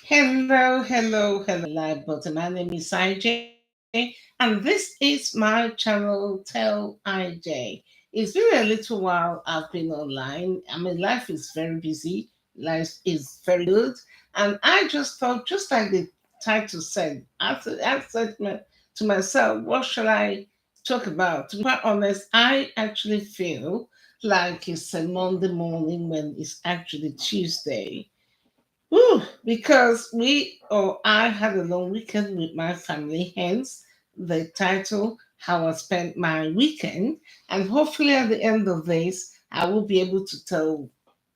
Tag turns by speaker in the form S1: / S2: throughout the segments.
S1: Hello, live button. My name is IJ, and this is my channel, Tell IJ. It's been a little while I've been online. I mean, life is very busy, life is very good, and I just thought, just like the title said, I said to myself, what shall I talk about? To be quite honest, I actually feel like it's a Monday morning when it's actually Tuesday. Whew, because we or I had a long weekend with my family, hence the title How I Spent My Weekend. And hopefully at the end of this, I will be able to tell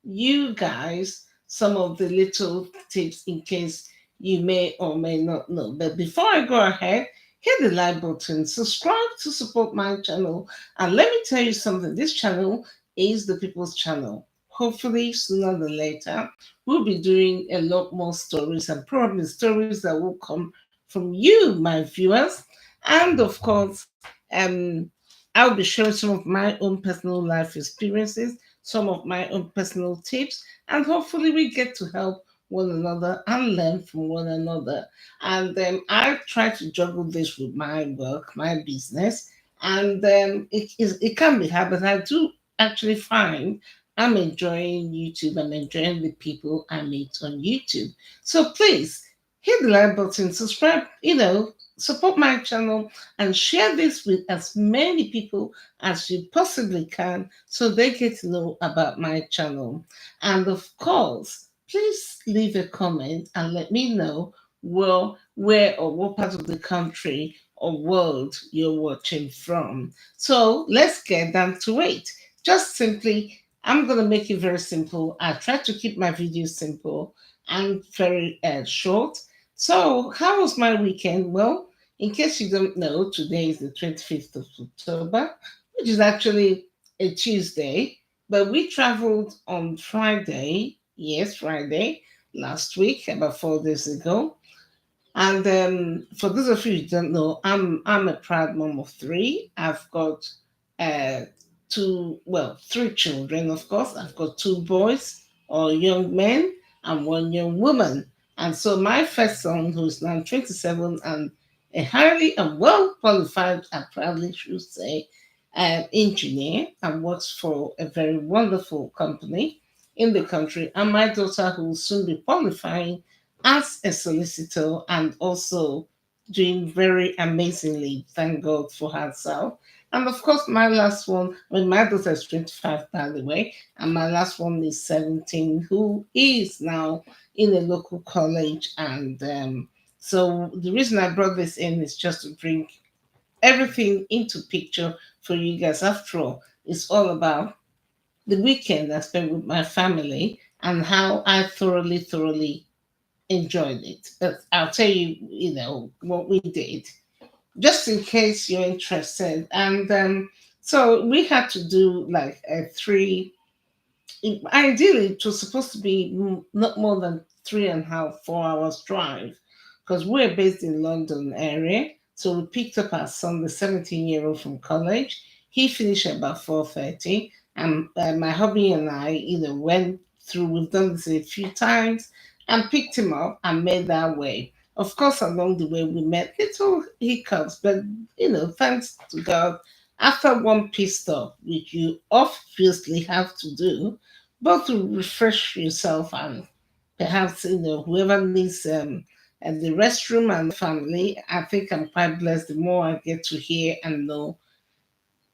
S1: you guys some of the little tips in case you may or may not know. But before I go ahead, hit the like button, subscribe to support my channel, and let me tell you something, this channel is the people's channel. Hopefully, sooner than later, we'll be doing a lot more stories and probably stories that will come from you, my viewers. And of course, I'll be sharing some of my own personal life experiences, some of my own personal tips, and hopefully we get to help one another and learn from one another. And I try to juggle this with my work, my business, and it can be hard, but I do actually find I'm enjoying YouTube. I'm enjoying the people I meet on YouTube. So please hit the like button, subscribe, support my channel, and share this with as many people as you possibly can so they get to know about my channel. And of course, please leave a comment and let me know where or what part of the country or world you're watching from. So let's get down to it. Just simply, I'm going to make it very simple. I try to keep my videos simple and very short. So, how was my weekend? Well, in case you don't know, today is the 25th of October, which is actually a Tuesday, but we traveled on Friday, yes, Friday, last week, about 4 days ago. And for those of you who don't know, I'm a proud mom of three. I've got uh, three children, of course. I've got two boys or young men and one young woman. And so my first son, who's now 27 and a highly and well qualified, I proudly should say, engineer and works for a very wonderful company in the country. And my daughter, who will soon be qualifying as a solicitor and also doing very amazingly, thank God for herself. And of course, my last one, my daughter is 25, by the way, and my last one is 17, who is now in a local college. And so the reason I brought this in is just to bring everything into picture for you guys. After all, it's all about the weekend I spent with my family and how I thoroughly enjoyed it. But I'll tell you, what we did, just in case you're interested. And so we had to do like a three, ideally, it was supposed to be not more than 3.5, 4 hours drive because we're based in London area. So we picked up our son, the 17-year-old from college. He finished about 4:30, and my hubby and I, went through. We've done this a few times, and picked him up and made our way. Of course, along the way we met little hiccups, but thanks to God, after one pit stop, which you obviously have to do, both to refresh yourself and perhaps whoever needs the restroom and family. I think I'm quite blessed the more I get to hear and know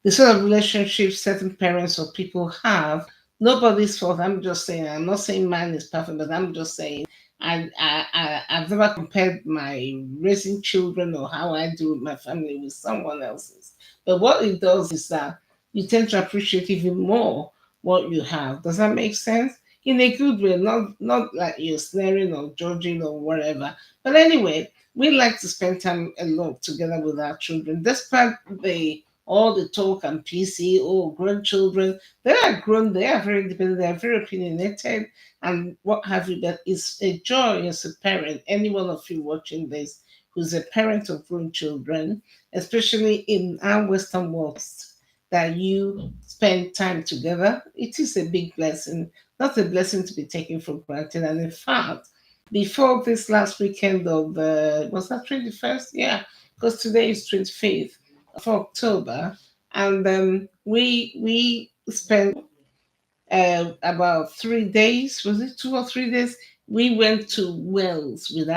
S1: the sort of relationships certain parents or people have. Nobody's fault. I'm just saying. I'm not saying mine is perfect, but I'm just saying. I've never compared my raising children or how I do with my family with someone else's. But what it does is that you tend to appreciate even more what you have. Does that make sense? In a good way, not like you're snaring or judging or whatever. But anyway, we like to spend time alone together with our children, despite all the talk and PC, oh, grandchildren, they are grown, they are very independent, they are very opinionated, and what have you. That is a joy as a parent. Any one of you watching this who's a parent of grown children, especially in our Western world, that you spend time together, it is a big blessing, not a blessing to be taken for granted. And in fact, before this last weekend of the, was that 21st? Yeah, because today is 25th of October. And we spent about 3 days, was it 2 or 3 days? We went to Wales with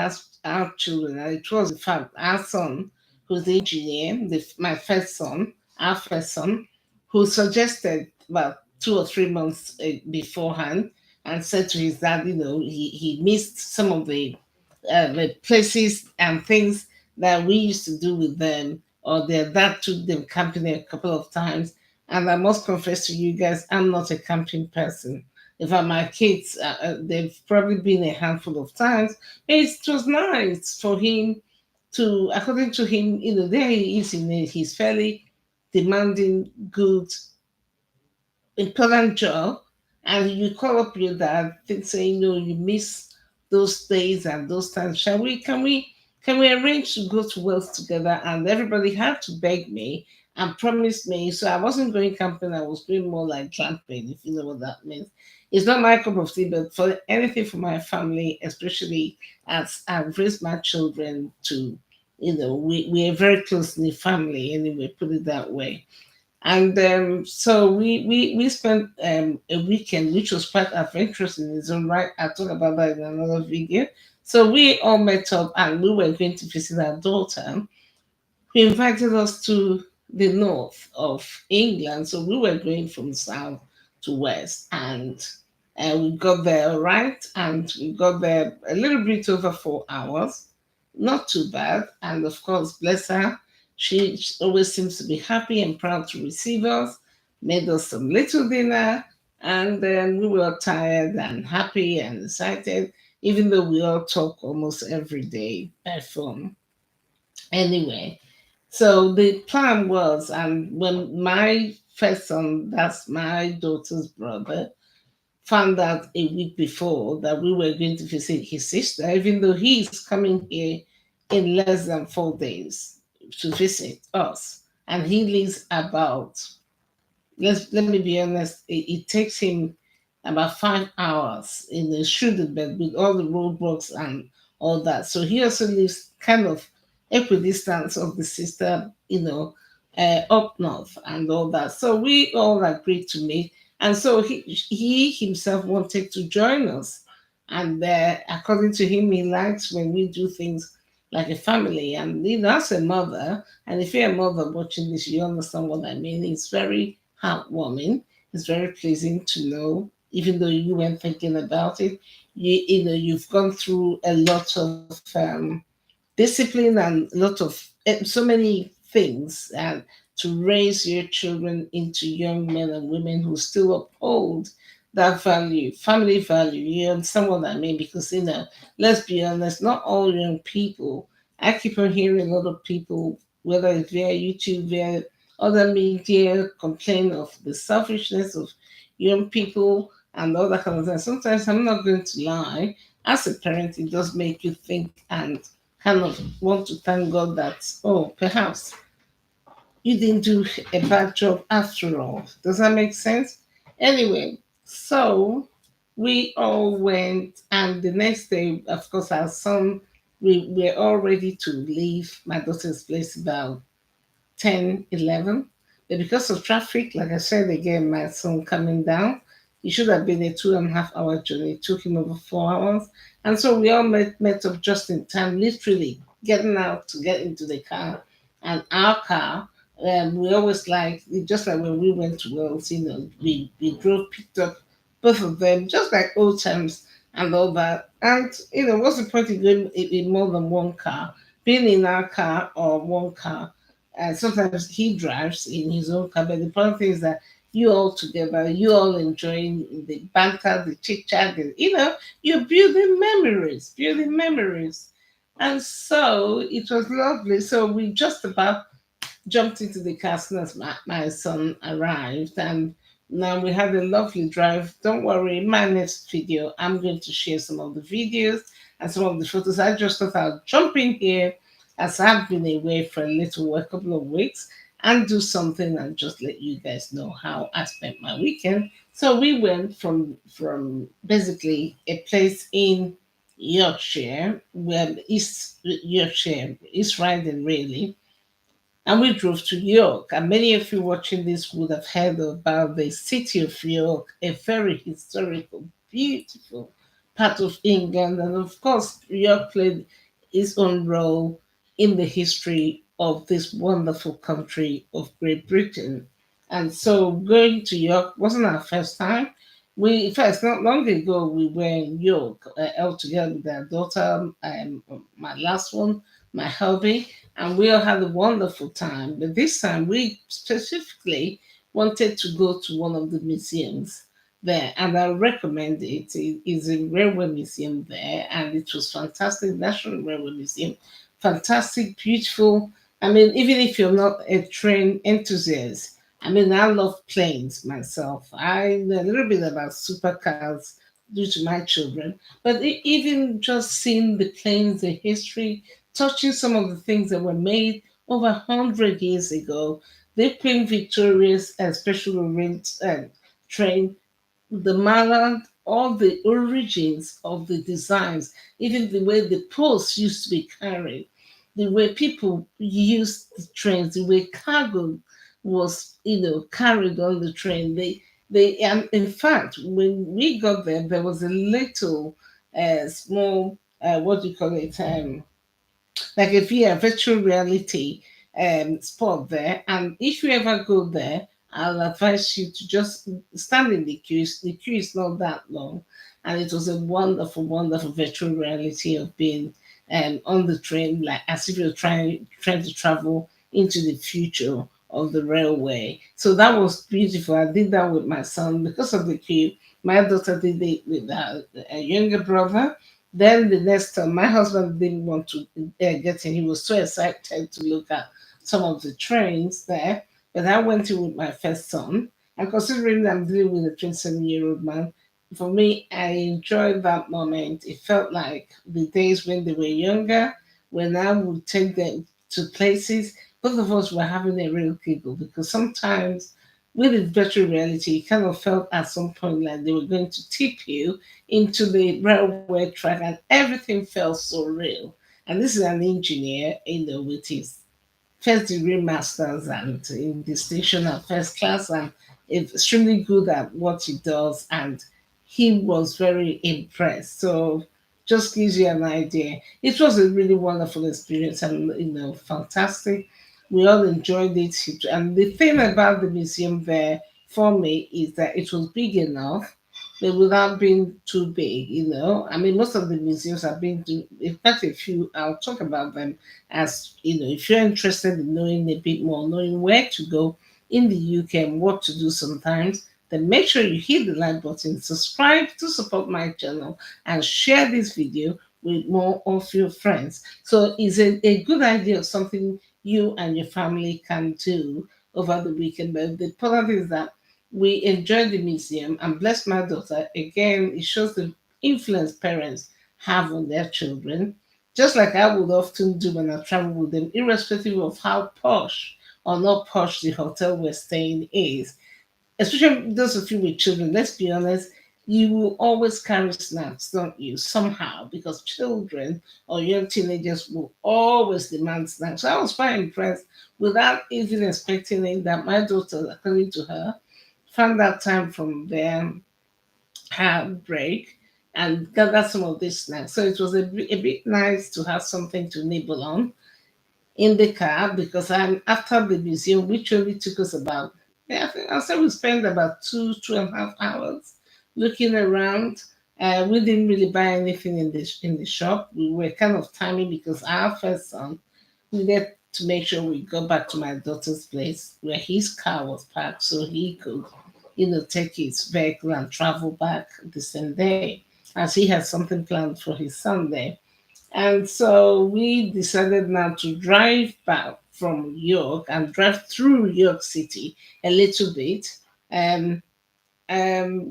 S1: our children. And it was, in fact, our son, who's the engineer, my first son, our first son, who suggested about 2 or 3 months beforehand and said to his dad, he missed some of the places and things that we used to do with them, or their dad took them camping a couple of times. And I must confess to you guys, I'm not a camping person. In fact, my kids, they've probably been a handful of times. It was nice for him to, according to him, there he is in his fairly demanding, good, important job, and you call up your dad saying, no, you miss those days and those times. Can we arrange to go to Wales together? And everybody had to beg me and promise me. So I wasn't going camping, I was doing more like glamping, if you know what that means. It's not my cup of tea, but for anything for my family, especially as I've raised my children to, we are very close knit family anyway, put it that way. And so we spent a weekend, which was quite adventurous in its own right. I'll talk about that in another video. So we all met up and we were going to visit our daughter. He invited us to the north of England. So we were going from south to west. And we got there all right. And we got there a little bit over 4 hours. Not too bad. And of course, bless her, she always seems to be happy and proud to receive us, made us some little dinner. And then we were tired and happy and excited, even though we all talk almost every day by phone. Anyway, so the plan was, and when my first son, that's my daughter's brother, found out a week before that we were going to visit his sister, even though he's coming here in less than 4 days to visit us, and he lives about, let me be honest, it takes him about 5 hours in the shooting bed with all the roadblocks and all that. So he also lives kind of equidistance of the sister, up north and all that. So we all agreed to meet. And so he himself wanted to join us. And according to him, he likes when we do things like a family. And as a mother, and if you're a mother watching this, you understand what I mean. It's very heartwarming. It's very pleasing to know, even though you weren't thinking about it, you've gone through a lot of discipline and a lot of so many things, and to raise your children into young men and women who still uphold that value, family value. You understand what I mean? Because let's be honest, not all young people. I keep on hearing a lot of people, whether it's via YouTube, via other media, complain of the selfishness of young people and all that kind of thing. Sometimes I'm not going to lie. As a parent, it does make you think and kind of want to thank God that, oh, perhaps you didn't do a bad job after all. Does that make sense? Anyway, so we all went, and the next day, of course, our son, we were all ready to leave my daughter's place about 10, 11. But because of traffic, like I said again, my son coming down, it should have been a 2.5 hour journey. It took him over 4 hours. And so we all met up just in time, literally getting out to get into the car. And our car, we always like, just like when we went to Wales, we drove, picked up both of them, just like old times and all that. And, what's the point of going in more than one car? Being in our car or one car, sometimes he drives in his own car, but the important thing is that you all together, you all enjoying the banter, the chit chat, you're building memories. And so it was lovely. So we just about jumped into the car as soon as my son arrived, and now we had a lovely drive. Don't worry, in my next video, I'm going to share some of the videos and some of the photos. I just thought I'll jump in here as I've been away for a little while, a couple of weeks, and do something and just let you guys know how I spent my weekend. So we went from basically a place in Yorkshire, well, East Yorkshire, East Riding really, and we drove to York. And many of you watching this would have heard about the city of York, a very historical, beautiful part of England. And of course, York played its own role in the history of this wonderful country of Great Britain. And so going to York wasn't our first time. We, first, not long ago, we were in York all together with our daughter, my last one, my hubby, and we all had a wonderful time. But this time, we specifically wanted to go to one of the museums there, and I recommend it. It is a railway museum there, and it was fantastic. National Railway Museum, fantastic, beautiful. I mean, even if you're not a train enthusiast, I mean, I love planes myself. I know a little bit about supercars due to my children, but even just seeing the planes, the history, touching some of the things that were made over 100 years ago. The Queen Victoria's special rate train, the Mallard, all the origins of the designs, even the way the posts used to be carried, the way people used the trains, the way cargo was, carried on the train. And in fact, when we got there, there was a little, small, what do you call it? Like a VR virtual reality spot there. And if you ever go there, I'll advise you to just stand in the queue. The queue is not that long, and it was a wonderful, wonderful virtual reality of being on the train, like as if you're trying to travel into the future of the railway. So that was beautiful. I did that with my son because of the queue. My daughter did it with a younger brother. Then the next time, my husband didn't want to get in. He was so excited to look at some of the trains there. But I went in with my first son. And considering I'm dealing with a 27-year-old man, for me, I enjoyed that moment. It felt like the days when they were younger, when I would take them to places. Both of us were having a real giggle because sometimes with the virtual reality, it kind of felt at some point like they were going to tip you into the railway track, and everything felt so real. And this is an engineer, with his first degree masters and in distinction at first class, and extremely good at what he does, and he was very impressed. So just gives you an idea. It was a really wonderful experience and fantastic. We all enjoyed it. And the thing about the museum there for me is that it was big enough but without being too big. I mean, most of the museums I've been to, in fact, a few, I'll talk about them as, if you're interested in knowing a bit more, knowing where to go in the UK and what to do sometimes, then make sure you hit the like button, subscribe to support my channel, and share this video with more of your friends. So it's a good idea of something you and your family can do over the weekend. But the important is that we enjoyed the museum and bless my daughter. Again, it shows the influence parents have on their children, just like I would often do when I travel with them, irrespective of how posh or not posh the hotel we're staying is. Especially those of you with children, let's be honest, you will always carry snacks, don't you? Somehow, because children or young teenagers will always demand snacks. So I was quite impressed without even expecting it that my daughter, according to her, found that time from their break and gathered some of these snacks. So it was a bit nice to have something to nibble on in the car because after the museum, which only took us about, yeah, I think I said we spent about 2.5 hours looking around. We didn't really buy anything in the shop. We were kind of timing because our first son needed to make sure we got back to my daughter's place where his car was parked so he could, take his vehicle and travel back the same day as he had something planned for his Sunday. And so we decided now to drive back from York and drive through York City a little bit, um,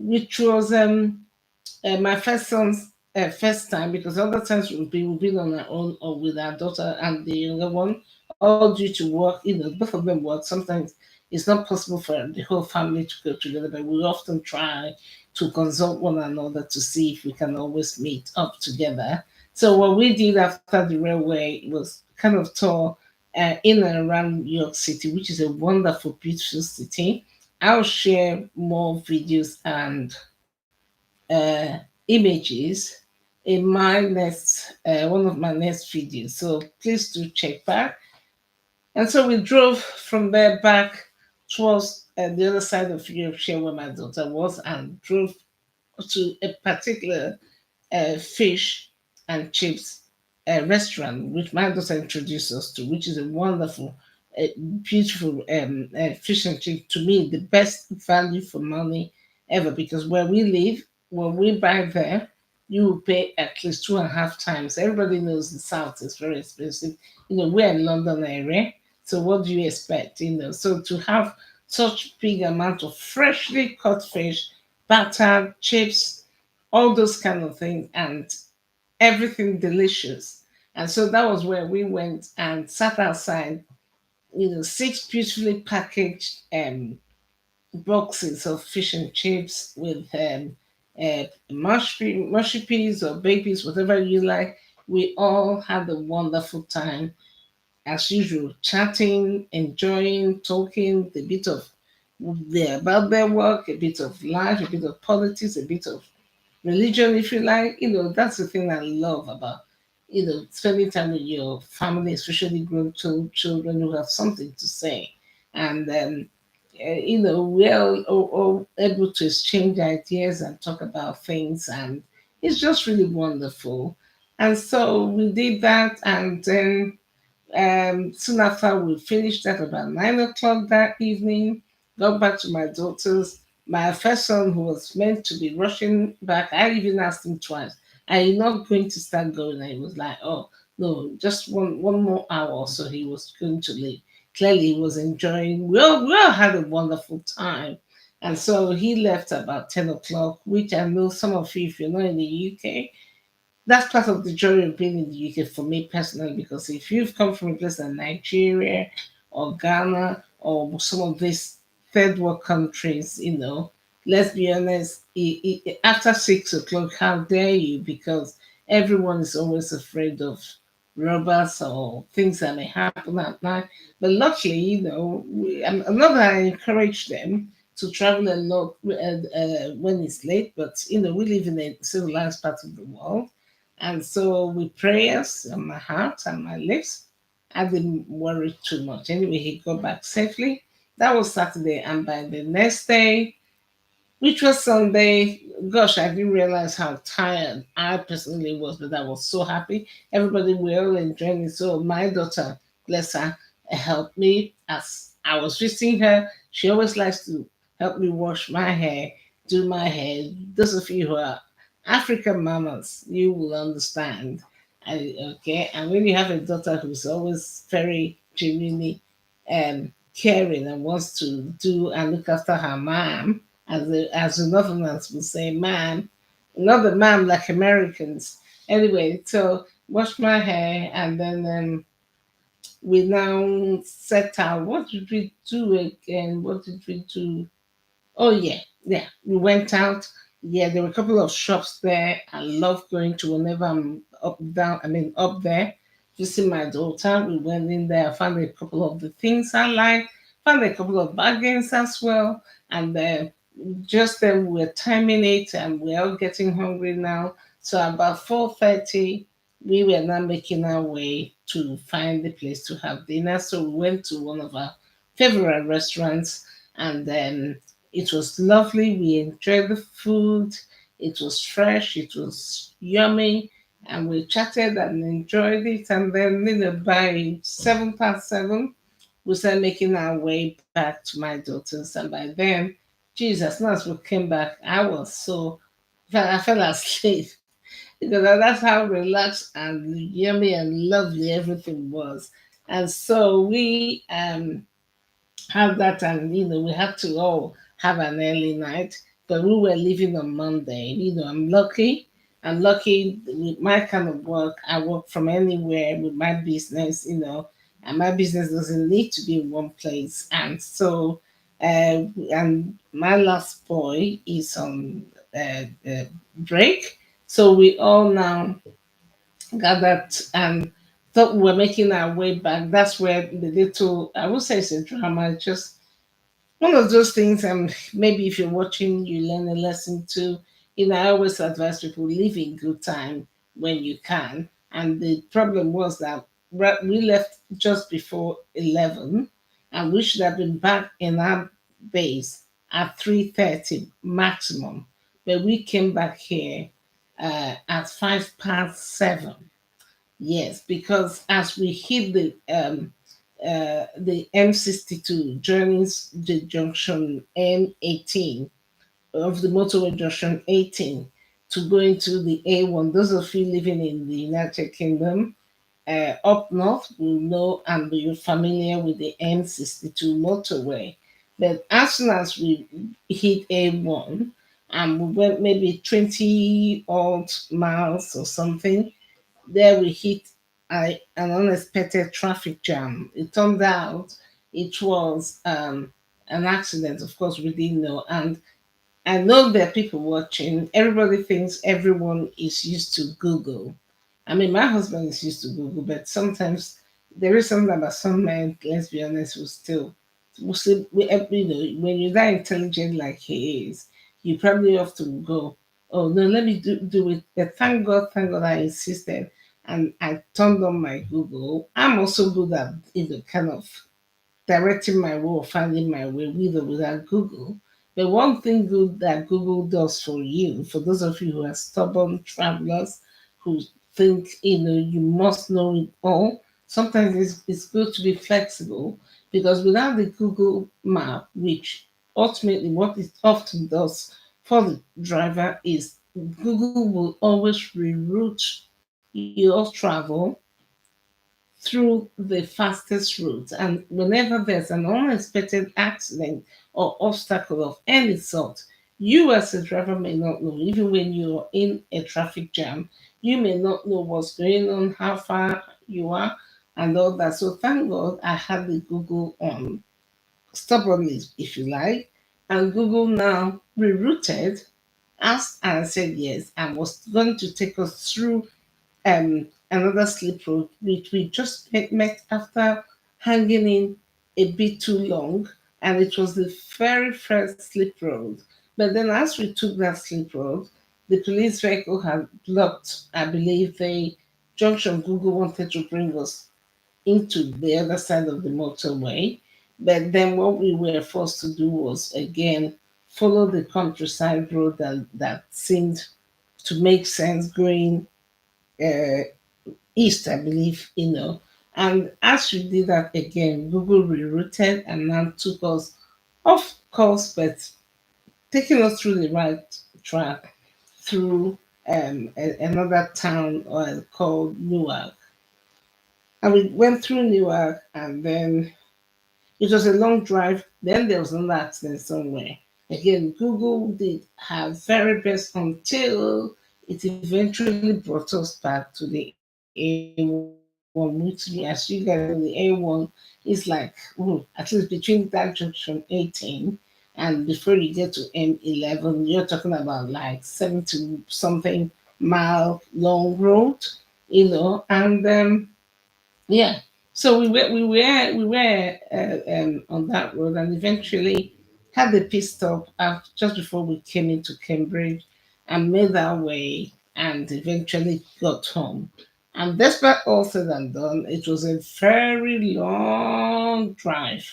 S1: which was my first son's first time because other times we've been on our own or with our daughter and the younger one, all due to work. Both of them work. Sometimes it's not possible for the whole family to go together, but we often try to consult one another to see if we can always meet up together. So what we did after the railway was kind of tour in and around New York City, which is a wonderful, beautiful city. I'll share more videos and images in my next one of my next videos. So please do check back. And so we drove from there back towards the other side of Yorkshire where my daughter was, and drove to a particular fish and chips restaurant, which my daughter introduced us to, which is a wonderful, uh, beautiful fish and chip. To me, the best value for money ever, because where we live, when we buy there, you will pay at least 2.5 times. Everybody knows the South is very expensive. We're in London area, so what do you expect? So to have such big amount of freshly caught fish, batter, chips, all those kind of things, and everything delicious. And so that was where we went and sat outside, six beautifully packaged boxes of fish and chips with mushy peas or babies, whatever you like. We all had a wonderful time, as usual, chatting, enjoying, talking, a bit of about their work, a bit of life, a bit of politics, a bit of religion, if you like. That's the thing I love about, spending time with your family, especially grown children who have something to say. And, we're all able to exchange ideas and talk about things. And it's just really wonderful. And so we did that. And then soon after we finished at about 9 o'clock that evening, got back to my daughter's. My first son, who was meant to be rushing back, I even asked him twice, "Are you not going to start going?" And he was like, "Oh no, just one more hour." So he was going to leave. Clearly, he was enjoying. We all had a wonderful time, and so he left about 10 o'clock. Which I know some of you, if you're not in the UK, that's part of the joy of being in the UK for me personally, because if you've come from a place like Nigeria or Ghana or some of these third world countries, let's be honest, after 6 o'clock, how dare you? Because everyone is always afraid of robbers or things that may happen at night. But luckily, not that I encourage them to travel a lot when it's late, but we live in a civilized part of the world, and so with prayers on my heart and my lips, I didn't worry too much. Anyway, he got back safely. That was Saturday, and by the next day, which was Sunday, gosh, I didn't realize how tired I personally was, but I was so happy. Everybody were all enjoying it. So my daughter, bless her, helped me as I was visiting her. She always likes to help me wash my hair, do my hair. Those of you who are African mamas, you will understand. Okay, and when you have a daughter who's always very genuinely caring and wants to do and look after her mom, as the Northerners would say, "Man," not the man like Americans. Anyway, so wash my hair, and then we now set out. What did we do again? What did we do? Oh yeah, yeah. We went out. Yeah, there were a couple of shops there. I love going to whenever I'm up there, visiting my daughter. We went in there. I found a couple of the things I like. Found a couple of bargains as well, and just then we were timing it, and we're all getting hungry now. So about 4:30, we were now making our way to find the place to have dinner. So we went to one of our favorite restaurants, and then it was lovely. We enjoyed the food. It was fresh. It was yummy, and we chatted and enjoyed it. And then, by 7 past 7, we started making our way back to my daughter's, and by then, Jesus, now as we came back, I fell asleep because that's how relaxed and yummy and lovely everything was. And so we have that, and we had to all have an early night, but we were leaving on Monday. I'm lucky with my kind of work. I work from anywhere with my business, and my business doesn't need to be in one place. And so and my last boy is on break. So we all now gathered and thought we were making our way back. That's where the little, I would say it's a drama, it's just one of those things. Maybe if you're watching, you learn a lesson too. I always advise people leave in good time when you can. And the problem was that we left just before 11, and we should have been back in our base at 3:30 maximum. But we came back here at 5 past 7. Yes, because as we hit the M62 journeys the junction M18 of the motorway junction 18 to go into the A1. Those of you living in the United Kingdom, up north will know and be familiar with the M62 motorway. But as soon as we hit A1 and we went maybe 20 odd miles or something, there we hit an unexpected traffic jam. It turned out it was an accident. Of course, we didn't know. And I know there are people watching. Everybody thinks everyone is used to Google. I mean, my husband is used to Google, but sometimes there is something about some men, let's be honest, when you're that intelligent like he is, you probably have to go, oh, no, let me do it. But thank God I insisted. And I turned on my Google. I'm also good at, kind of directing my way or finding my way with or without Google. But one thing good that Google does for you, for those of you who are stubborn travelers who think you must know it all, sometimes it's good to be flexible, because without the Google map, which ultimately what it often does for the driver is Google will always reroute your travel through the fastest route. And whenever there's an unexpected accident or obstacle of any sort, you as a driver may not know. Even when you're in a traffic jam, you may not know what's going on, how far you are, and all that. So thank God I had the Google on, stubbornly, if you like. And Google now rerouted, asked and said yes, and was going to take us through another slip road, which we just met after hanging in a bit too long, and it was the very first slip road. But then, as we took that slip road, the police vehicle had blocked, I believe, the junction Google wanted to bring us into the other side of the motorway. But then, what we were forced to do was again follow the countryside road that seemed to make sense going uh, east, I believe, And as we did that again, Google rerouted and now took us off course, but taking us through the right track through another town called Newark. And we went through Newark, and then it was a long drive. Then there was another accident somewhere. Again, Google did her very best until it eventually brought us back to the A1, which, as you guys know, the A1 is like, at least between that junction 18 and before you get to M11, you're talking about like 70 something mile long road, and yeah. So we were on that road, and eventually had the pit stop just before we came into Cambridge, and made our way, and eventually got home. And despite all said and done, it was a very long drive.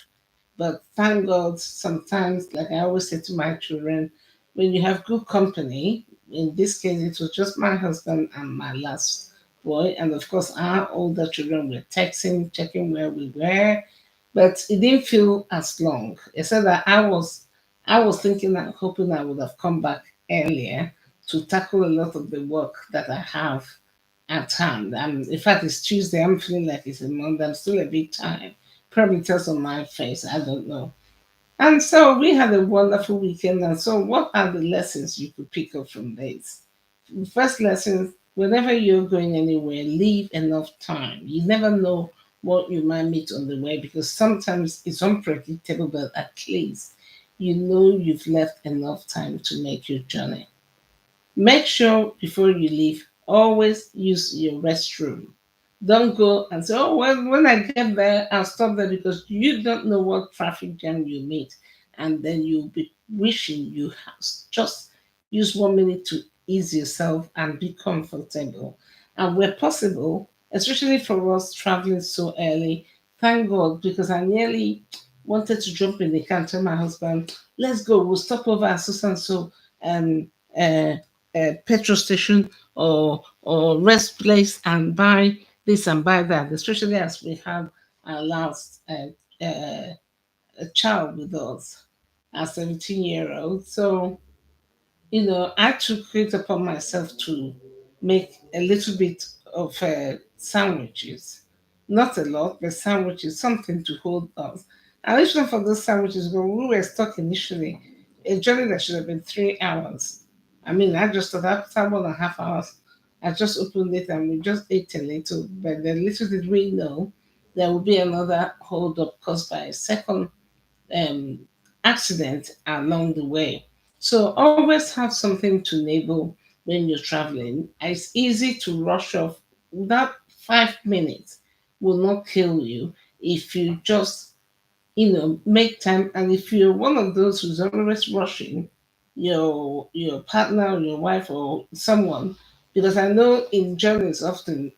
S1: But thank God, sometimes, like I always say to my children, when you have good company, in this case, it was just my husband and my last boy. And of course, our older children were texting, checking where we were. But it didn't feel as long. Except that I was thinking and hoping I would have come back earlier to tackle a lot of the work that I have at hand. In fact, it's Tuesday. I'm feeling like it's a Monday. I'm still a bit tired. Probably tells on my face. I don't know. And so we had a wonderful weekend. And so, what are the lessons you could pick up from this? The first lesson: whenever you're going anywhere, leave enough time. You never know what you might meet on the way, because sometimes it's unpredictable, but at least you know you've left enough time to make your journey. Make sure before you leave, always use your restroom. Don't go and say, oh, well, when I get there, I'll stop there, because you don't know what traffic jam you meet. And then you'll be wishing you have just use 1 minute to ease yourself and be comfortable. And where possible, especially for us traveling so early, thank God, because I nearly wanted to jump in the car and tell my husband, let's go, we'll stop over at so and so um, uh, petrol station or rest place and buy this and buy that, especially as we have our last a child with us, a 17-year-old. So, I took it upon myself to make a little bit of sandwiches. Not a lot, but sandwiches, something to hold us. And even for those sandwiches, when we were stuck initially, a journey that should have been 3 hours. I mean, I just thought after 1.5 hours, I just opened it and we just ate a little. But then little did we know there would be another hold up caused by a second um, accident along the way. So always have something to enable when you're traveling. It's easy to rush off. That 5 minutes will not kill you if you just make time. And if you're one of those who's always rushing your partner or your wife or someone, because I know in journeys often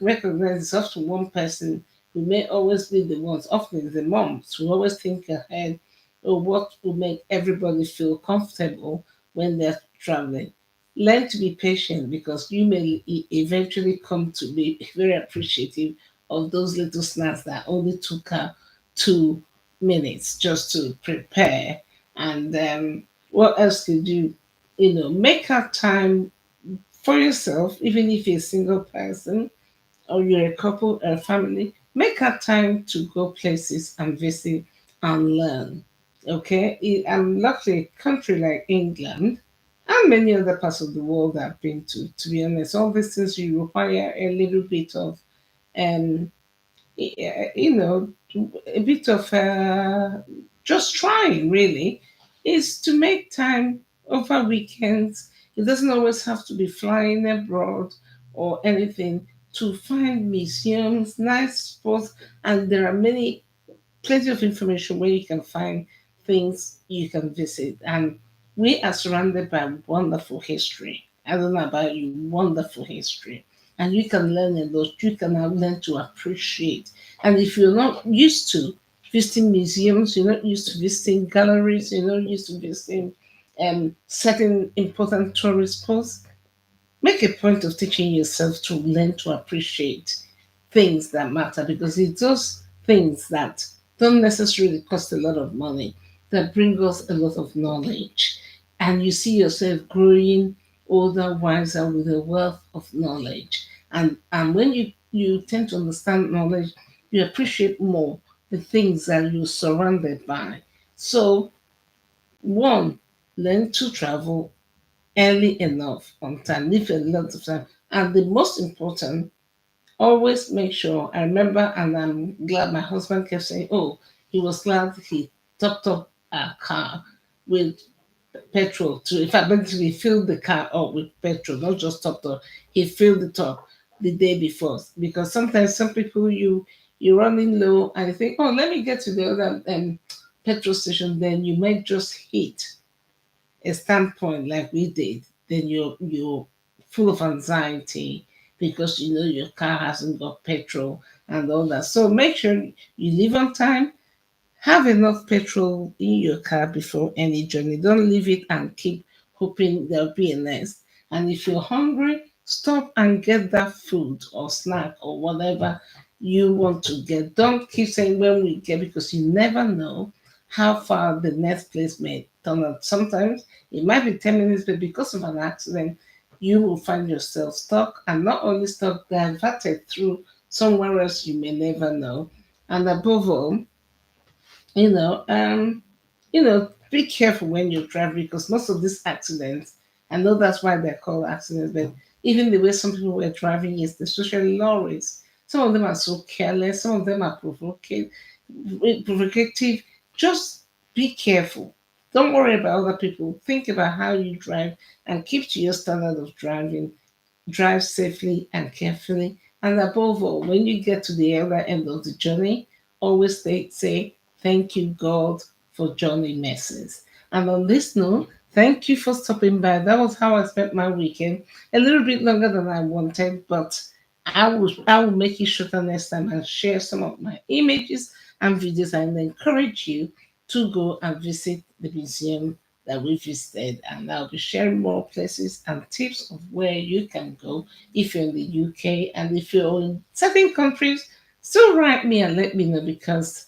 S1: recognize it's often one person who may always be the ones, often the moms who always think ahead of what will make everybody feel comfortable when they're traveling. Learn to be patient, because you may eventually come to be very appreciative of those little snacks that only took her 2 minutes just to prepare. And what else could you, make out time for yourself, even if you're a single person or you're a couple or a family. Make out time to go places and visit and learn. Okay, I'm lucky a country like England and many other parts of the world I've been to. To be honest, all these things you require a little bit of um you know, a bit of just trying really, is to make time over weekends. It doesn't always have to be flying abroad or anything, to find museums, nice spots, and there are plenty of information where you can find things you can visit. And we are surrounded by wonderful history. I don't know about you, wonderful history. And you can learn a lot. You can now learn to appreciate. And if you're not used to visiting museums, you're not used to visiting galleries, you're not used to visiting certain important tourist spots, make a point of teaching yourself to learn to appreciate things that matter, because it's those things that don't necessarily cost a lot of money that bring us a lot of knowledge. And you see yourself growing older, wiser, with a wealth of knowledge. And when you tend to understand knowledge, you appreciate more the things that you're surrounded by. So, one, learn to travel early enough on time, leave a lot of time. And the most important, always make sure. I remember, and I'm glad my husband kept saying, oh, he was glad he topped up our car with petrol too. In fact, basically, he filled the car up with petrol, not just topped up. He filled it up the day before, because sometimes some people you're running low and you think, oh, let me get to the other petrol station. Then you might just hit a standpoint like we did, then you're full of anxiety because you know your car hasn't got petrol and all that. So make sure you leave on time, have enough petrol in your car before any journey. Don't leave it and keep hoping there'll be a next. And if you're hungry, stop and get that food or snack or whatever you want to get. Don't keep saying when we get, because you never know how far the next place may turn out. Sometimes it might be 10 minutes, but because of an accident, you will find yourself stuck, and not only stuck, diverted through somewhere else you may never know. And above all, you know, um, be careful when you travel, because most of these accidents, I know that's why they're called accidents, but even the way some people were driving is especially lorries. Some of them are so careless, some of them are provocative. Just be careful. Don't worry about other people. Think about how you drive and keep to your standard of driving. Drive safely and carefully. And above all, when you get to the other end of the journey, always say thank you, God, for journey messes. And on this note, thank you for stopping by. That was how I spent my weekend. A little bit longer than I wanted, but I will make it shorter next time and share some of my images and videos and encourage you to go and visit the museum that we visited, and I'll be sharing more places and tips of where you can go if you're in the UK, and if you're in certain countries, still write me and let me know, because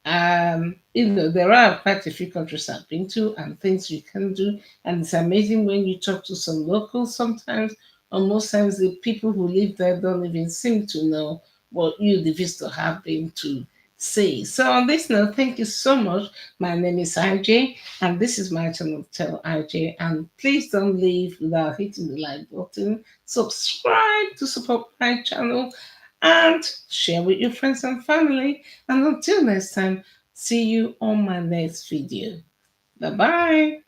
S1: there are quite a few countries I've been to and things you can do. And it's amazing when you talk to some locals sometimes, or most times the people who live there don't even seem to know what you, the visitor, have been to see. So on this note, thank you so much. My name is IJ, and this is my channel, Tell IJ. And please don't leave without hitting the like button. Subscribe to support my channel and share with your friends and family. And until next time, see you on my next video. Bye bye.